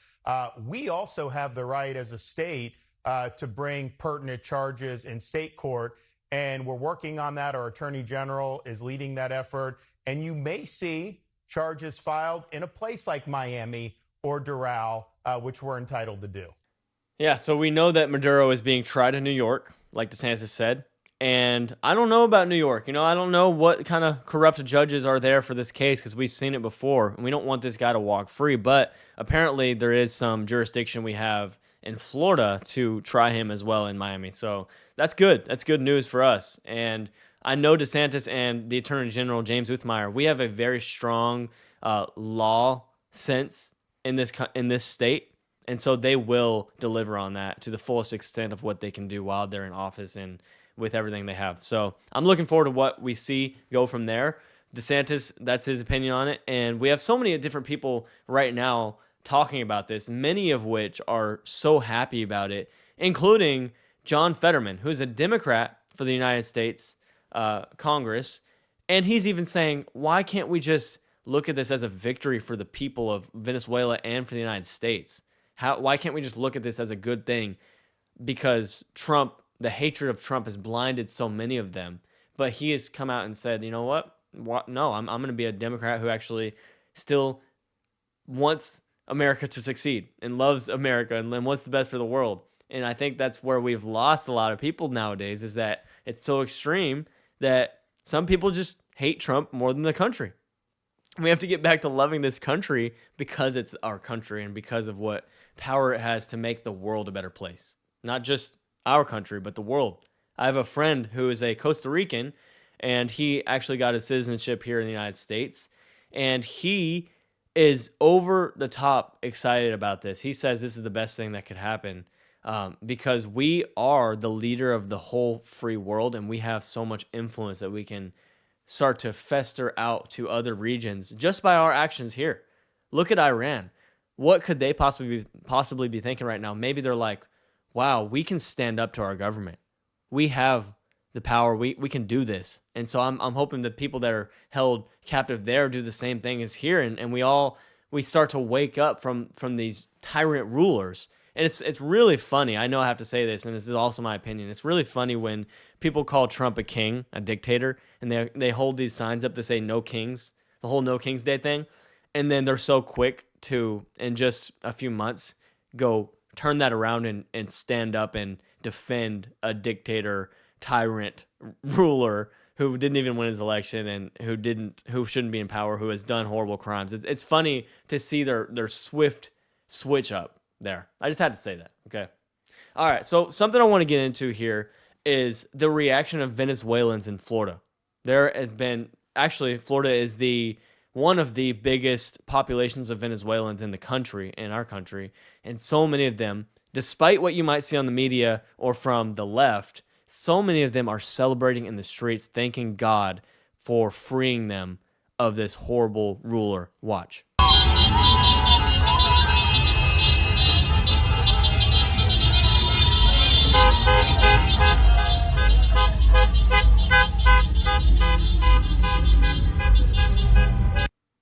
Speaker 9: We also have the right as a state to bring pertinent charges in state court, and we're working on that. Our Attorney General is leading that effort, and you may see charges filed in a place like Miami or Doral, which we're entitled to do.
Speaker 5: Yeah, so we know that Maduro is being tried in New York, like DeSantis said. And I don't know about New York. I don't know what kind of corrupt judges are there for this case because we've seen it before. And we don't want this guy to walk free. But apparently there is some jurisdiction we have in Florida to try him as well in Miami. So that's good. That's good news for us. And I know DeSantis and the Attorney General, James Uthmeier, we have a very strong law sense in this state. And so they will deliver on that to the fullest extent of what they can do while they're in office. And with everything they have. So I'm looking forward to what we see go from there. DeSantis, that's his opinion on it. And we have so many different people right now talking about this, many of which are so happy about it, including John Fetterman, who's a Democrat for the United States Congress. And he's even saying, why can't we just look at this as a victory for the people of Venezuela and for the United States? Why can't we just look at this as a good thing? Because Trump, the hatred of Trump has blinded so many of them. But he has come out and said, you know what? No, I'm going to be a Democrat who actually still wants America to succeed and loves America and wants the best for the world. And I think that's where we've lost a lot of people nowadays, is that it's so extreme that some people just hate Trump more than the country. We have to get back to loving this country because it's our country and because of what power it has to make the world a better place. Not just our country, but the world. I have a friend who is a Costa Rican, and he actually got his citizenship here in the United States, and he is over the top excited about this. He says this is the best thing that could happen because we are the leader of the whole free world, and we have so much influence that we can start to fester out to other regions just by our actions here. Look at Iran. What could they possibly be thinking right now? Maybe they're like, wow, we can stand up to our government. We have the power. We can do this. And so I'm hoping that people that are held captive there do the same thing as here. And we start to wake up from these tyrant rulers. And it's really funny. I know I have to say this, and this is also my opinion. It's really funny when people call Trump a king, a dictator, and they hold these signs up that say no kings, the whole no kings day thing. And then they're so quick to, in just a few months, go turn that around and stand up and defend a dictator, tyrant, ruler who didn't even win his election and who shouldn't be in power, who has done horrible crimes. It's funny to see their swift switch up there. I just had to say that. Okay. All right. So something I want to get into here is the reaction of Venezuelans in Florida. There has been, actually, Florida is one of the biggest populations of Venezuelans in the country, in our country. And so many of them, despite what you might see on the media or from the left, so many of them are celebrating in the streets, thanking God for freeing them of this horrible ruler. Watch.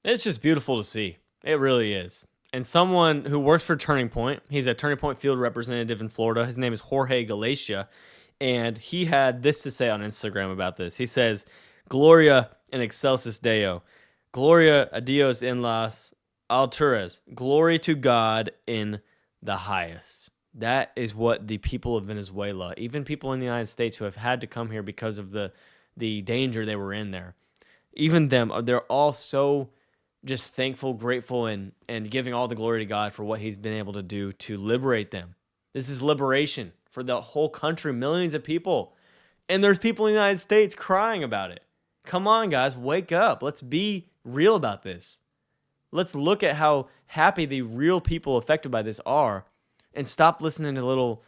Speaker 5: It's just beautiful to see. It really is. And someone who works for Turning Point, he's a Turning Point field representative in Florida. His name is Jorge Galicia. And he had this to say on Instagram about this. He says, Gloria in excelsis Deo. Gloria a Dios en las alturas. Glory to God in the highest. That is what the people of Venezuela, even people in the United States who have had to come here because of the danger they were in there, even them, they're all so just thankful, grateful, and giving all the glory to God for what he's been able to do to liberate them. This is liberation for the whole country, millions of people. And there's people in the United States crying about it. Come on, guys, wake up. Let's be real about this. Let's look at how happy the real people affected by this are and stop listening to little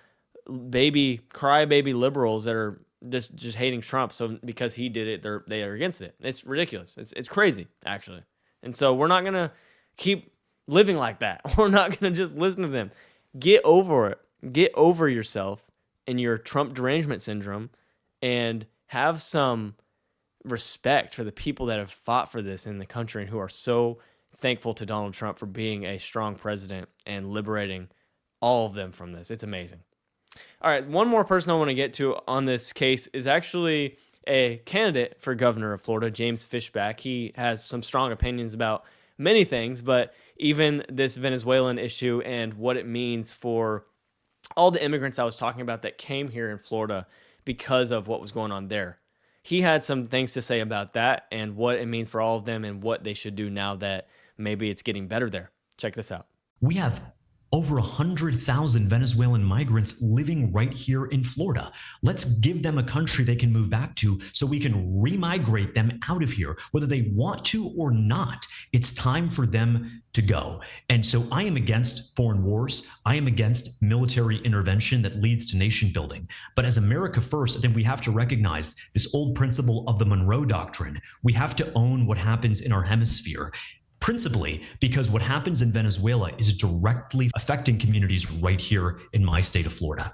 Speaker 5: crybaby liberals that are just hating Trump. So because he did it, they are against it. It's ridiculous. It's crazy, actually. And so we're not going to keep living like that. We're not going to just listen to them. Get over it. Get over yourself and your Trump derangement syndrome and have some respect for the people that have fought for this in the country and who are so thankful to Donald Trump for being a strong president and liberating all of them from this. It's amazing. All right, one more person I want to get to on this case is actually a candidate for governor of Florida, James Fishback. He has some strong opinions about many things, but even this Venezuelan issue and what it means for all the immigrants I was talking about that came here in Florida because of what was going on there. He had some things to say about that and what it means for all of them and what they should do now that maybe it's getting better there. Check this out.
Speaker 10: We have Over 100,000 Venezuelan migrants living right here in Florida. Let's give them a country they can move back to so we can remigrate them out of here, whether they want to or not. It's time for them to go. And so I am against foreign wars. I am against military intervention that leads to nation building. But as America first, then we have to recognize this old principle of the Monroe Doctrine. We have to own what happens in our hemisphere. Principally because what happens in Venezuela is directly affecting communities right here in my state of Florida.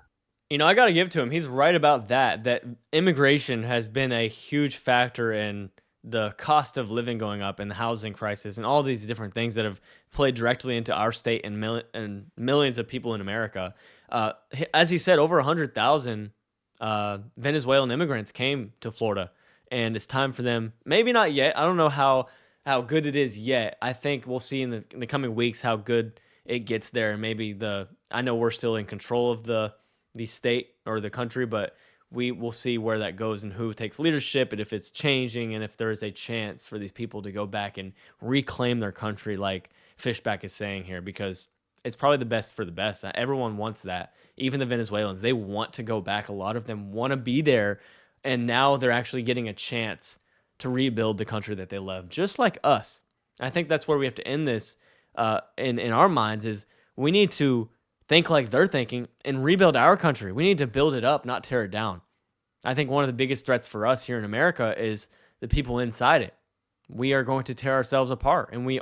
Speaker 5: You know, I got to give to him. He's right about that immigration has been a huge factor in the cost of living going up and the housing crisis and all these different things that have played directly into our state and millions of people in America. As he said, over 100,000 Venezuelan immigrants came to Florida, and it's time for them. Maybe not yet. I don't know how good it is yet. I think we'll see in the coming weeks how good it gets there. And maybe I know we're still in control of the state or the country, but we will see where that goes and who takes leadership and if it's changing and if there is a chance for these people to go back and reclaim their country like Fishback is saying here, because it's probably the best for the best. Everyone wants that. Even the Venezuelans, they want to go back. A lot of them want to be there, and now they're actually getting a chance to rebuild the country that they love, just like us. I think that's where we have to end this in our minds is we need to think like they're thinking and rebuild our country. We need to build it up, not tear it down. I think one of the biggest threats for us here in America is the people inside it. We are going to tear ourselves apart, and we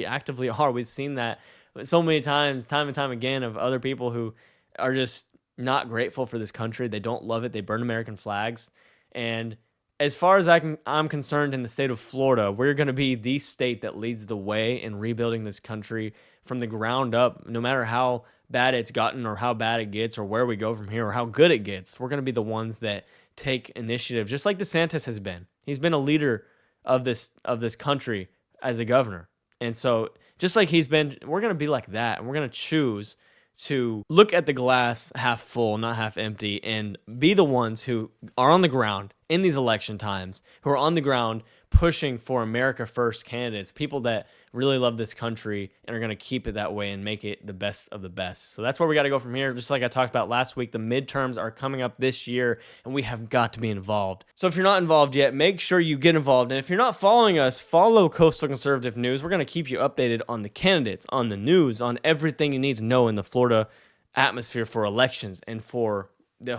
Speaker 5: actively are. We've seen that so many times, time and time again, of other people who are just not grateful for this country. They don't love it. They burn American flags. And as far as I'm concerned, in the state of Florida, we're going to be the state that leads the way in rebuilding this country from the ground up. No matter how bad it's gotten or how bad it gets or where we go from here or how good it gets, we're going to be the ones that take initiative, just like DeSantis has been. He's been a leader of this country as a governor. And so just like he's been, we're going to be like that, and we're going to choose to look at the glass half full, not half empty, and be the ones who are on the ground in these election times, who are on the ground pushing for America First candidates, people that really love this country and are going to keep it that way and make it the best of the best. So that's where we got to go from here. Just like I talked about last week, the midterms are coming up this year, and we have got to be involved. So if you're not involved yet, make sure you get involved. And if you're not following us, follow Coastal Conservative News. We're going to keep you updated on the candidates, on the news, on everything you need to know in the Florida atmosphere for elections and for the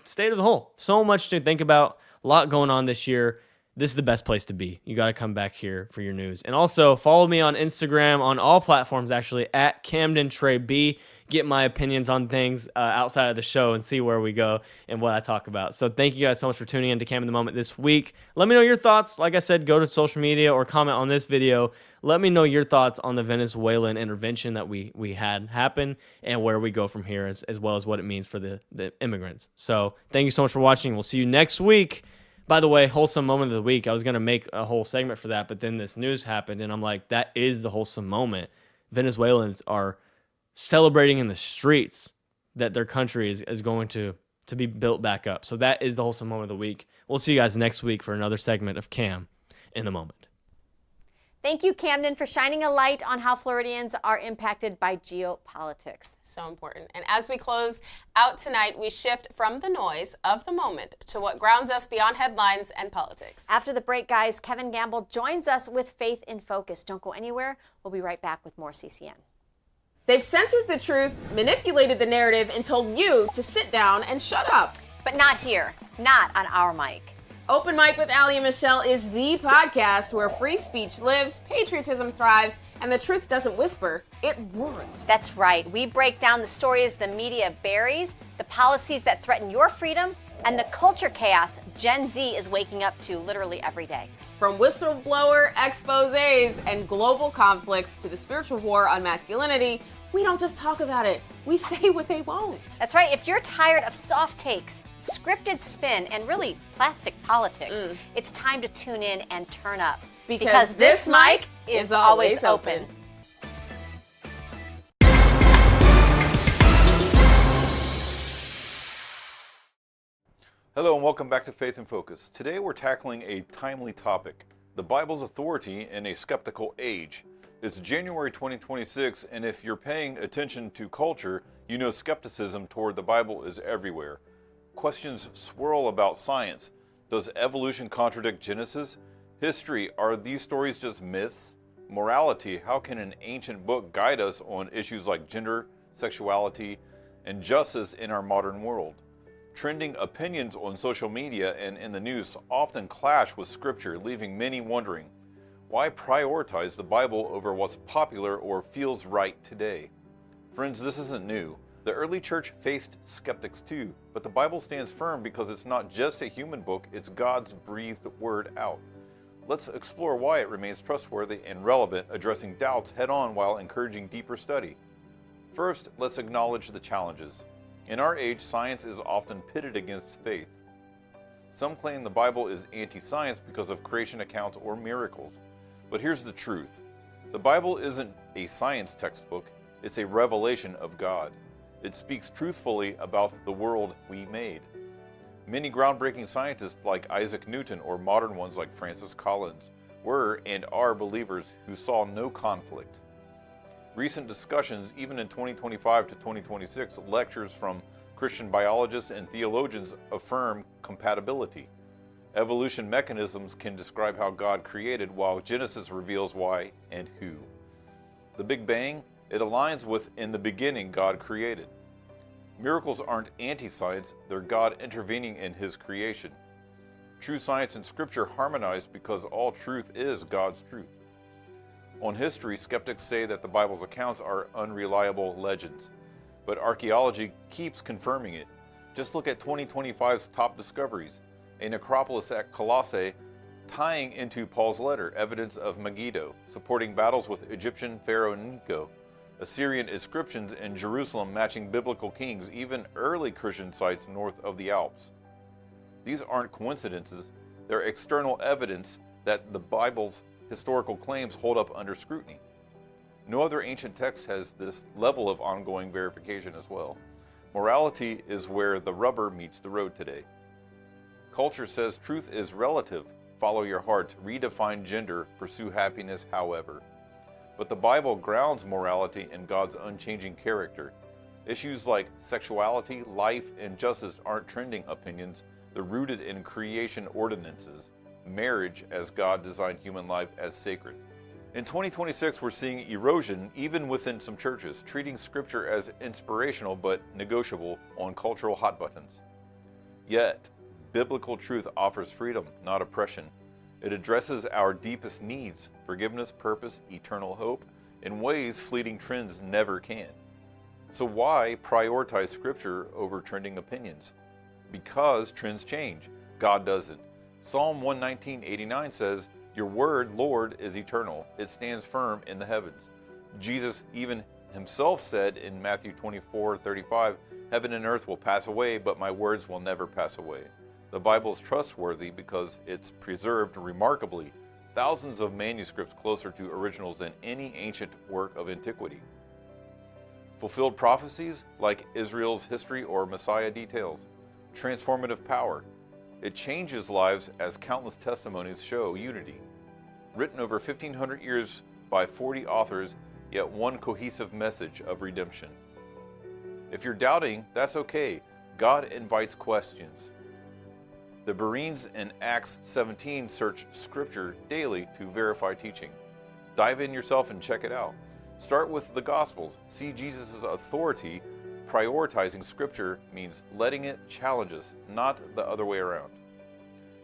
Speaker 5: state as a whole. So much to think about, a lot going on this year. This is the best place to be. You got to come back here for your news. And also follow me on Instagram, on all platforms actually, at Camden Trey B. Get my opinions on things outside of the show and see where we go and what I talk about. So thank you guys so much for tuning in to Cam in the Moment this week. Let me know your thoughts. Like I said, go to social media or comment on this video. Let me know your thoughts on the Venezuelan intervention that we had happen and where we go from here, as well as what it means for the immigrants. So thank you so much for watching. We'll see you next week. By the way, wholesome moment of the week. I was going to make a whole segment for that, but then this news happened, and I'm like, that is the wholesome moment. Venezuelans are celebrating in the streets that their country is going to be built back up. So that is the wholesome moment of the week. We'll see you guys next week for another segment of Cam in the Moment.
Speaker 3: Thank you, Camden, for shining a light on how Floridians are impacted by geopolitics.
Speaker 4: So important. And as we close out tonight, we shift from the noise of the moment to what grounds us beyond headlines and politics.
Speaker 3: After the break, guys, Kevin Gamble joins us with Faith in Focus. Don't go anywhere. We'll be right back with more CCN.
Speaker 6: They've censored the truth, manipulated the narrative, and told you to sit down and shut up.
Speaker 3: But not here. Not on our mic.
Speaker 6: Open Mic with Ali and Michelle is the podcast where free speech lives, patriotism thrives, and the truth doesn't whisper, it roars.
Speaker 3: That's right. We break down the stories the media buries, the policies that threaten your freedom, and the culture chaos Gen Z is waking up to literally every day.
Speaker 6: From whistleblower exposés and global conflicts to the spiritual war on masculinity, we don't just talk about it, we say what they won't.
Speaker 3: That's right. If you're tired of soft takes, scripted spin, and really plastic politics, it's time to tune in and turn up.
Speaker 6: Because this mic is always open.
Speaker 11: Hello and welcome back to Faith in Focus. Today we're tackling a timely topic, the Bible's authority in a skeptical age. It's January 2026, and if you're paying attention to culture, you know skepticism toward the Bible is everywhere. Questions swirl about science. Does evolution contradict Genesis? History, are these stories just myths? Morality, how can an ancient book guide us on issues like gender, sexuality, and justice in our modern world? Trending opinions on social media and in the news often clash with Scripture, leaving many wondering, why prioritize the Bible over what's popular or feels right today? Friends, this isn't new. The early church faced skeptics too, but the Bible stands firm because it's not just a human book, it's God's breathed word out. Let's explore why it remains trustworthy and relevant, addressing doubts head-on while encouraging deeper study. First, let's acknowledge the challenges. In our age, science is often pitted against faith. Some claim the Bible is anti-science because of creation accounts or miracles. But here's the truth. The Bible isn't a science textbook, it's a revelation of God. It speaks truthfully about the world we made. Many groundbreaking scientists like Isaac Newton or modern ones like Francis Collins were and are believers who saw no conflict. Recent discussions, even in 2025 to 2026, lectures from Christian biologists and theologians affirm compatibility. Evolution mechanisms can describe how God created, while Genesis reveals why and who. The Big Bang, it aligns with in the beginning God created. Miracles aren't anti-science, they're God intervening in His creation. True science and Scripture harmonize because all truth is God's truth. On history, skeptics say that the Bible's accounts are unreliable legends, but archaeology keeps confirming it. Just look at 2025's top discoveries, a necropolis at Colossae tying into Paul's letter, evidence of Megiddo, supporting battles with Egyptian Pharaoh Necho, Assyrian inscriptions in Jerusalem matching biblical kings, even early Christian sites north of the Alps. These aren't coincidences, they're external evidence that the Bible's historical claims hold up under scrutiny. No other ancient text has this level of ongoing verification as well. Morality is where the rubber meets the road today. Culture says truth is relative, follow your heart, redefine gender, pursue happiness however. But the Bible grounds morality in God's unchanging character. Issues like sexuality, life, and justice aren't trending opinions, they're rooted in creation ordinances. Marriage as God designed human life as sacred. In 2026, we're seeing erosion even within some churches, treating Scripture as inspirational but negotiable on cultural hot buttons. Yet, biblical truth offers freedom, not oppression. It addresses our deepest needs, forgiveness, purpose, eternal hope, in ways fleeting trends never can. So why prioritize Scripture over trending opinions? Because trends change. God doesn't. Psalm 119:89 says, "Your word, Lord, is eternal. It stands firm in the heavens." Jesus even himself said in Matthew 24:35, "Heaven and earth will pass away, but my words will never pass away." The Bible is trustworthy because it's preserved remarkably, thousands of manuscripts closer to originals than any ancient work of antiquity. Fulfilled prophecies like Israel's history or Messiah details. Transformative power. It changes lives as countless testimonies show unity. Written over 1,500 years by 40 authors, yet one cohesive message of redemption. If you're doubting, that's okay. God invites questions. The Bereans in Acts 17 search Scripture daily to verify teaching. Dive in yourself and check it out. Start with the Gospels. See Jesus' authority. Prioritizing Scripture means letting it challenge us, not the other way around.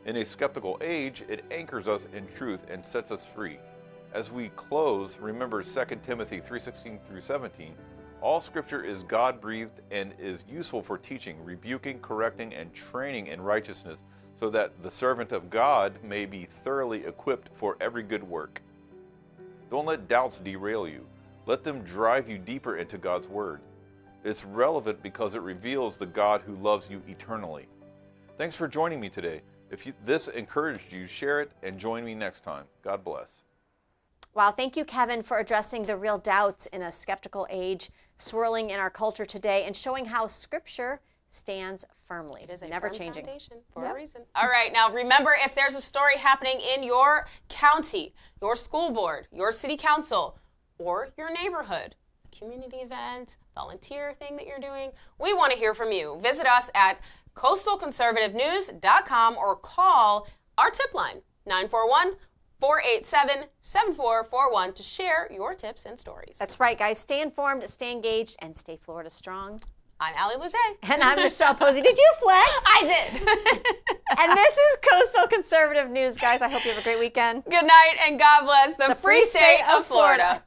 Speaker 11: In a skeptical age, it anchors us in truth and sets us free. As we close, remember 2 Timothy 3:16 through 17. All Scripture is God-breathed and is useful for teaching, rebuking, correcting, and training in righteousness, so that the servant of God may be thoroughly equipped for every good work. Don't let doubts derail you. Let them drive you deeper into God's Word. It's relevant because it reveals the God who loves you eternally. Thanks for joining me today. If this encouraged you, share it and join me next time. God bless.
Speaker 3: Wow, thank you, Kevin, for addressing the real doubts in a skeptical age swirling in our culture today and showing how Scripture stands firmly.
Speaker 4: It is a
Speaker 3: never
Speaker 4: firm
Speaker 3: changing
Speaker 4: foundation for a reason. All right, now remember, if there's a story happening in your county, your school board, your city council, or your neighborhood. Community event, volunteer thing that you're doing. We want to hear from you. Visit us at coastalconservativenews.com or call our tip line, 941-487-7441, to share your tips and stories.
Speaker 3: That's right, guys. Stay informed, stay engaged, and stay Florida strong.
Speaker 4: I'm Allie Leger.
Speaker 3: And I'm Michelle Posey. Did you flex?
Speaker 4: I did.
Speaker 3: And this is Coastal Conservative News, guys. I hope you have a great weekend.
Speaker 4: Good night, and God bless the free state of Florida.